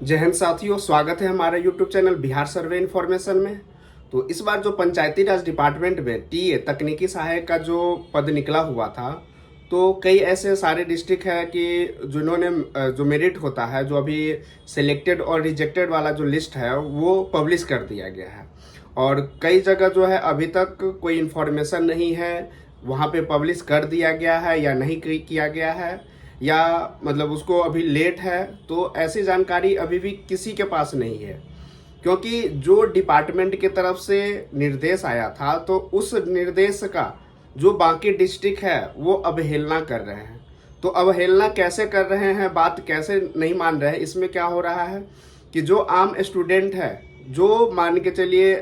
जय हिंद साथियों, स्वागत है हमारे YouTube चैनल बिहार सर्वे इन्फॉर्मेशन में। तो इस बार जो पंचायती राज डिपार्टमेंट में टीए तकनीकी सहायक का जो पद निकला हुआ था, तो कई ऐसे सारे डिस्ट्रिक्ट है कि जिन्होंने जो मेरिट होता है, जो अभी सिलेक्टेड और रिजेक्टेड वाला जो लिस्ट है वो पब्लिश कर दिया गया है। और कई जगह जो है अभी तक कोई इन्फॉर्मेशन नहीं है, वहाँ पे पब्लिश कर दिया गया है या नहीं किया गया है, या मतलब उसको अभी लेट है। तो ऐसी जानकारी अभी भी किसी के पास नहीं है, क्योंकि जो डिपार्टमेंट की तरफ से निर्देश आया था तो उस निर्देश का जो बाकी डिस्ट्रिक्ट है वो अवहेलना कर रहे हैं। तो अवहेलना कैसे कर रहे हैं, बात कैसे नहीं मान रहे हैं, इसमें क्या हो रहा है कि जो आम स्टूडेंट है, जो मान के चलिए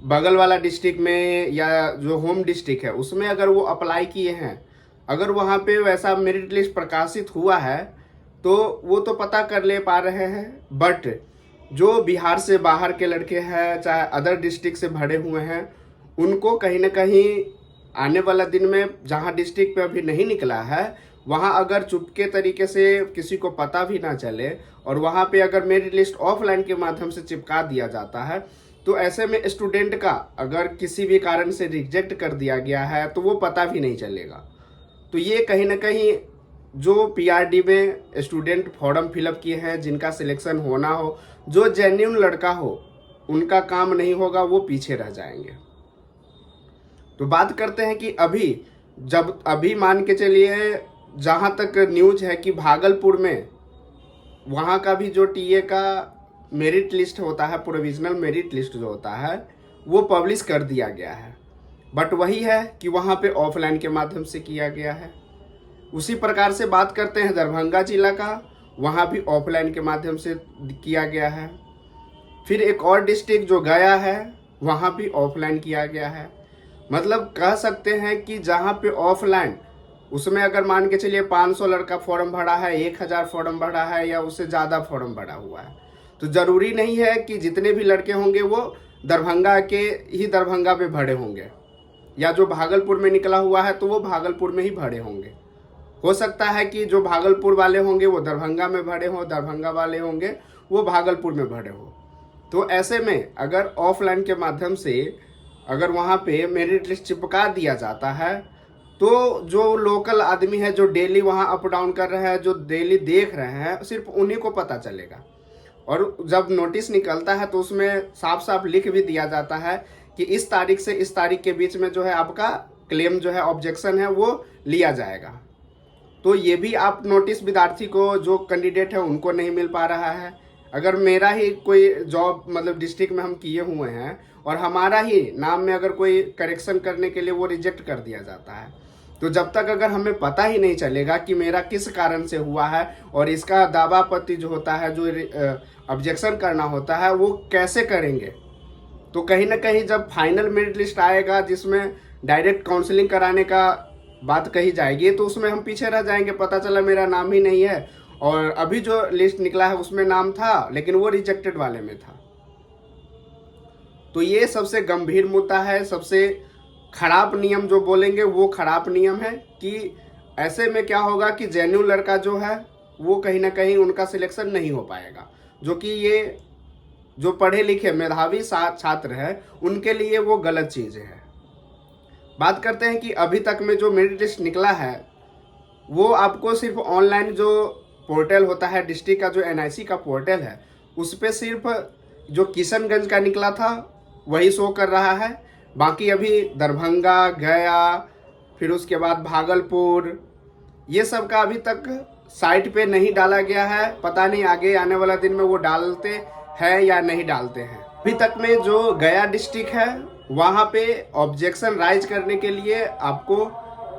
बगल वाला डिस्ट्रिक्ट में या जो होम डिस्ट्रिक्ट है उसमें अगर वो अप्लाई किए हैं, अगर वहाँ पे वैसा मेरिट लिस्ट प्रकाशित हुआ है तो वो तो पता कर ले पा रहे हैं। बट जो बिहार से बाहर के लड़के हैं, चाहे अदर डिस्ट्रिक्ट से भरे हुए हैं, उनको कहीं ना कहीं आने वाला दिन में जहाँ डिस्ट्रिक्ट पे अभी नहीं निकला है वहाँ अगर चुपके तरीके से किसी को पता भी ना चले और वहाँ पे अगर मेरिट लिस्ट ऑफलाइन के माध्यम से चिपका दिया जाता है, तो ऐसे में स्टूडेंट का अगर किसी भी कारण से रिजेक्ट कर दिया गया है तो वो पता भी नहीं चलेगा। तो ये कहीं ना कहीं जो पीआरडी में स्टूडेंट फॉर्म फिलअप किए हैं, जिनका सिलेक्शन होना हो, जो जेन्युइन लड़का हो, उनका काम नहीं होगा, वो पीछे रह जाएंगे। तो बात करते हैं कि अभी मान के चलिए, जहाँ तक न्यूज है कि भागलपुर में वहाँ का भी जो टीए का मेरिट लिस्ट होता है, प्रोविजनल मेरिट लिस्ट जो होता है, वो पब्लिश कर दिया गया है। बट वही है कि वहाँ पे ऑफलाइन के माध्यम से किया गया है। उसी प्रकार से बात करते हैं दरभंगा जिला का, वहाँ भी ऑफलाइन के माध्यम से किया गया है। फिर एक और डिस्ट्रिक्ट जो गया है, वहाँ भी ऑफलाइन किया गया है। मतलब कह सकते हैं कि जहाँ पे ऑफलाइन, उसमें अगर मान के चलिए 500 लड़का फॉर्म भरा है, 1000 फॉर्म भरा है या उससे ज़्यादा फॉर्म भरा हुआ है, तो ज़रूरी नहीं है कि जितने भी लड़के होंगे वो दरभंगा के ही दरभंगा में भरे होंगे, या जो भागलपुर में निकला हुआ है तो वो भागलपुर में ही भरे होंगे। हो सकता है कि जो भागलपुर वाले होंगे वो दरभंगा में भरे हों, दरभंगा वाले होंगे वो भागलपुर में भरे हो। तो ऐसे में अगर ऑफलाइन के माध्यम से अगर वहाँ पे मेरिट लिस्ट चिपका दिया जाता है, तो जो लोकल आदमी है, जो डेली वहाँ अप डाउन कर रहे हैं, जो डेली देख रहे हैं, सिर्फ उन्हीं को पता चलेगा। और जब नोटिस निकलता है तो उसमें साफ साफ लिख भी दिया जाता है कि इस तारीख से इस तारीख के बीच में जो है आपका क्लेम जो है, ऑब्जेक्शन है, वो लिया जाएगा। तो ये भी आप नोटिस विद्यार्थी को, जो कैंडिडेट है, उनको नहीं मिल पा रहा है। अगर मेरा ही कोई जॉब मतलब डिस्ट्रिक्ट में हम किए हुए हैं और हमारा ही नाम में अगर कोई करेक्शन करने के लिए वो रिजेक्ट कर दिया जाता है, तो जब तक अगर हमें पता ही नहीं चलेगा कि मेरा किस कारण से हुआ है और इसका दावा आपत्ति जो होता है, जो ऑब्जेक्शन करना होता है, वो कैसे करेंगे। तो कहीं ना कहीं जब फाइनल मेरिट लिस्ट आएगा जिसमें डायरेक्ट काउंसलिंग कराने का बात कही जाएगी, तो उसमें हम पीछे रह जाएंगे। पता चला मेरा नाम ही नहीं है और अभी जो लिस्ट निकला है उसमें नाम था लेकिन वो रिजेक्टेड वाले में था। तो ये सबसे गंभीर मुद्दा है, सबसे खराब नियम जो बोलेंगे वो खराब नियम है कि ऐसे में क्या होगा कि जेन्युइन लड़का जो है वो कहीं ना कहीं उनका सिलेक्शन नहीं हो पाएगा, जो कि ये जो पढ़े लिखे मेधावी छात्र है उनके लिए वो गलत चीज़ है। बात करते हैं कि अभी तक में जो मेरिट लिस्ट निकला है वो आपको सिर्फ ऑनलाइन जो पोर्टल होता है डिस्ट्रिक्ट का, जो एनआईसी का पोर्टल है, उस पर सिर्फ जो किशनगंज का निकला था वही शो कर रहा है। बाकी अभी दरभंगा, गया, फिर उसके बाद भागलपुर, ये सब का अभी तक साइट पे नहीं डाला गया है। पता नहीं आगे आने वाला दिन में वो डालते हैं या नहीं डालते हैं। अभी तक में जो गया डिस्ट्रिक्ट है वहाँ पे ऑब्जेक्शन राइज करने के लिए आपको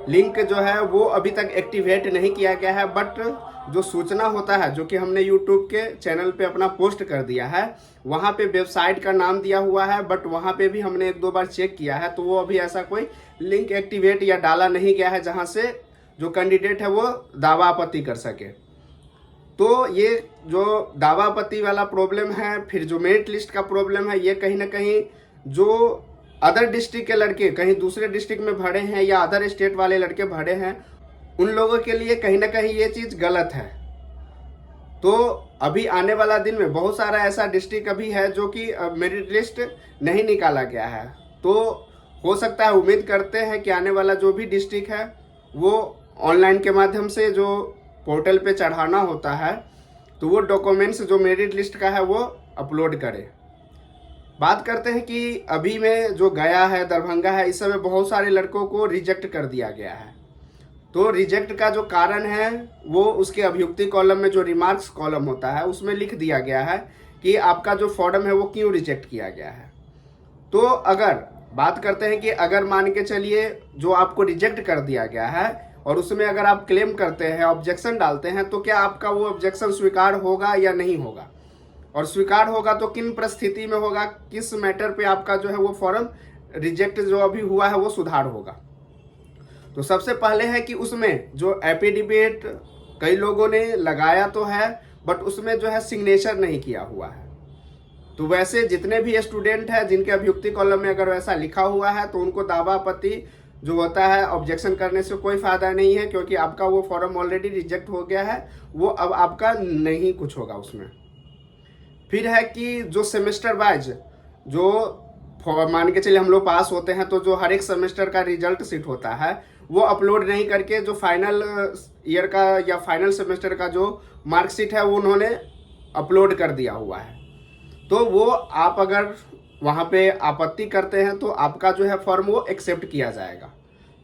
लिंक जो है वो अभी तक एक्टिवेट नहीं किया गया है। बट जो सूचना होता है, जो कि हमने यूट्यूब के चैनल पे अपना पोस्ट कर दिया है, वहाँ पे वेबसाइट का नाम दिया हुआ है, बट वहाँ पे भी हमने 1-2 बार चेक किया है तो वो अभी ऐसा कोई लिंक एक्टिवेट या डाला नहीं गया है जहाँ से जो कैंडिडेट है वो दावा आपत्ति कर सके। तो ये जो दावा आपत्ति वाला प्रॉब्लम है, फिर जो मेरिट लिस्ट का प्रॉब्लम है, ये कहीं ना कहीं जो अदर डिस्ट्रिक्ट के लड़के कहीं दूसरे डिस्ट्रिक्ट में भरे हैं या अदर स्टेट वाले लड़के भरे हैं, उन लोगों के लिए कहीं ना कहीं ये चीज़ गलत है। तो अभी आने वाला दिन में बहुत सारा ऐसा डिस्ट्रिक्ट अभी है जो कि मेरिट लिस्ट नहीं निकाला गया है। तो हो सकता है, उम्मीद करते हैं कि आने वाला जो भी डिस्ट्रिक्ट है वो ऑनलाइन के माध्यम से जो पोर्टल पे चढ़ाना होता है तो वो डॉक्यूमेंट्स जो मेरिट लिस्ट का है वो अपलोड करे। बात करते हैं कि अभी में जो गया है, दरभंगा है, इस समय बहुत सारे लड़कों को रिजेक्ट कर दिया गया है। तो रिजेक्ट का जो कारण है वो उसके अभियुक्ति कॉलम में जो रिमार्क्स कॉलम होता है उसमें लिख दिया गया है कि आपका जो फॉर्म है वो क्यों रिजेक्ट किया गया है। तो अगर बात करते हैं कि अगर मान के चलिए जो आपको रिजेक्ट कर दिया गया है और उसमें अगर आप क्लेम करते हैं, ऑब्जेक्शन डालते हैं, तो क्या आपका वो ऑब्जेक्शन स्वीकार होगा या नहीं होगा, और स्वीकार होगा तो किन परिस्थिति में होगा, किस मैटर पे आपका जो है वो फॉर्म रिजेक्ट जो अभी हुआ है वो सुधार होगा। तो सबसे पहले है कि उसमें जो एफिडेविट कई लोगों ने लगाया तो है बट उसमें जो है सिग्नेचर नहीं किया हुआ है। तो वैसे जितने भी स्टूडेंट हैं जिनके अभियुक्ति कॉलम में अगर वैसा लिखा हुआ है तो उनको दावा आपत्ति जो होता है ऑब्जेक्शन करने से कोई फायदा नहीं है, क्योंकि आपका वो फॉर्म ऑलरेडी रिजेक्ट हो गया है, वो अब आपका नहीं कुछ होगा उसमें। फिर है कि जो सेमेस्टर वाइज जो मान के चलिए हम लोग पास होते हैं तो जो हर एक सेमेस्टर का रिजल्ट शीट होता है वो अपलोड नहीं करके जो फाइनल ईयर का या फाइनल सेमेस्टर का जो मार्कशीट है वो उन्होंने अपलोड कर दिया हुआ है। तो वो आप अगर वहाँ पे आपत्ति करते हैं तो आपका जो है फॉर्म वो एक्सेप्ट किया जाएगा,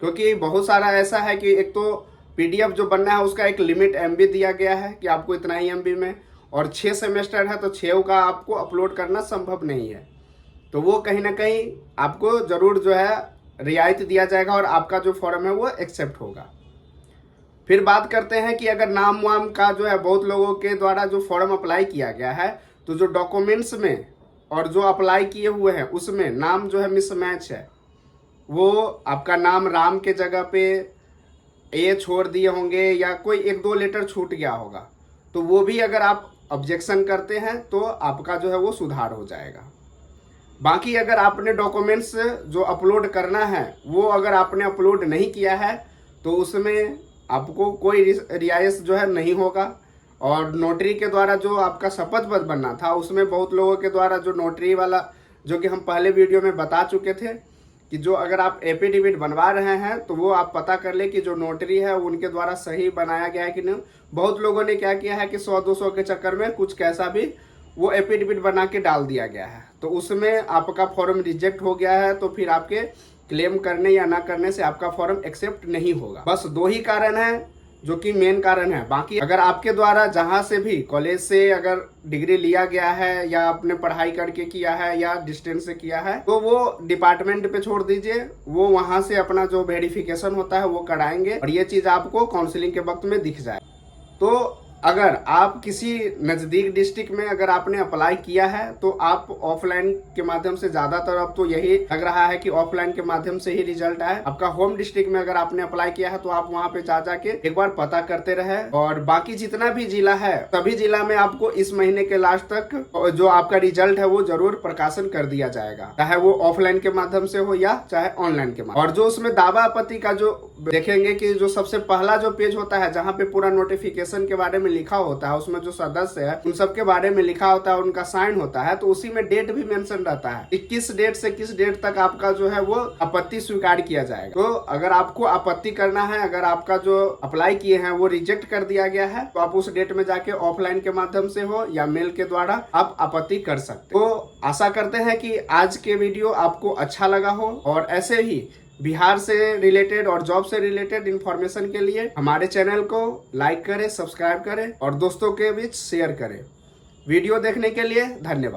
क्योंकि बहुत सारा ऐसा है कि एक तो पीडीएफ जो बनना है उसका एक लिमिट एमबी दिया गया है कि आपको इतना ही एमबी में, और 6 सेमेस्टर है तो 6 का आपको अपलोड करना संभव नहीं है। तो वो कहीं ना कहीं आपको ज़रूर जो है रियायत दिया जाएगा और आपका जो फॉर्म है वो एक्सेप्ट होगा। फिर बात करते हैं कि अगर नाम वाम का जो है बहुत लोगों के द्वारा जो फॉर्म अप्लाई किया गया है तो जो डॉक्यूमेंट्स में और जो अप्लाई किए हुए हैं उसमें नाम जो है मिसमैच है, वो आपका नाम राम के जगह पे ए छोड़ दिए होंगे या कोई 1-2 लेटर छूट गया होगा, तो वो भी अगर आप ऑब्जेक्शन करते हैं तो आपका जो है वो सुधार हो जाएगा। बाकी अगर आपने डॉक्यूमेंट्स जो अपलोड करना है वो अगर आपने अपलोड नहीं किया है तो उसमें आपको कोई रियायत जो है नहीं होगा। और नोटरी के द्वारा जो आपका शपथ पत्र बनना था उसमें बहुत लोगों के द्वारा जो नोटरी वाला, जो कि हम पहले वीडियो में बता चुके थे कि जो अगर आप एफिडेविट बनवा रहे हैं तो वो आप पता कर ले कि जो नोटरी है उनके द्वारा सही बनाया गया है कि नहीं। बहुत लोगों ने क्या किया है कि 100-200 के चक्कर में कुछ कैसा भी वो एफिडेविट बना के डाल दिया गया है, तो उसमें आपका फॉर्म रिजेक्ट हो गया है, तो फिर आपके क्लेम करने या ना करने से आपका फॉर्म एक्सेप्ट नहीं होगा। बस 2 ही कारण है जो कि मेन कारण है। बाकी अगर आपके द्वारा जहां से भी कॉलेज से अगर डिग्री लिया गया है या आपने पढ़ाई करके किया है या डिस्टेंस से किया है तो वो डिपार्टमेंट पे छोड़ दीजिए, वो वहां से अपना जो वेरिफिकेशन होता है वो कराएंगे और ये चीज आपको काउंसलिंग के वक्त में दिख जाए। तो अगर आप किसी नज़दीक डिस्ट्रिक्ट में अगर आपने अप्लाई किया है तो आप ऑफलाइन के माध्यम से, ज़्यादातर अब तो यही लग रहा है कि ऑफलाइन के माध्यम से ही रिजल्ट आए। आपका होम डिस्ट्रिक्ट में अगर आपने अप्लाई किया है तो आप वहां पे जा जाके एक बार पता करते रहे। और बाकी जितना भी जिला है सभी जिला में आपको इस महीने के लास्ट तक जो आपका रिजल्ट है वो जरूर प्रकाशन कर दिया जाएगा, चाहे वो ऑफलाइन के माध्यम से हो या चाहे ऑनलाइन के माध्यम। और जो उसमें दावा आपत्ति का जो देखेंगे कि जो सबसे पहला जो पेज होता है जहाँ पे पूरा नोटिफिकेशन के बारे में लिखा होता है, उसमें जो सदस्य है उन सब के बारे में लिखा होता है, उनका साइन होता है, तो उसी में डेट भी मेंशन रहता है कि किस डेट से किस डेट तक आपका जो है वो आपत्ति स्वीकार किया जाएगा। तो अगर आपको आपत्ति करना है, अगर आपका जो अप्लाई किए हैं वो रिजेक्ट कर दिया गया है तो आप उस डेट में जाके ऑफलाइन के माध्यम से हो या मेल के द्वारा आप आपत्ति कर सकते। तो आशा करते हैं कि आज के वीडियो आपको अच्छा लगा हो और ऐसे ही बिहार से रिलेटेड और जॉब से रिलेटेड इंफॉर्मेशन के लिए हमारे चैनल को लाइक करें, सब्सक्राइब करें और दोस्तों के बीच शेयर करें। वीडियो देखने के लिए धन्यवाद।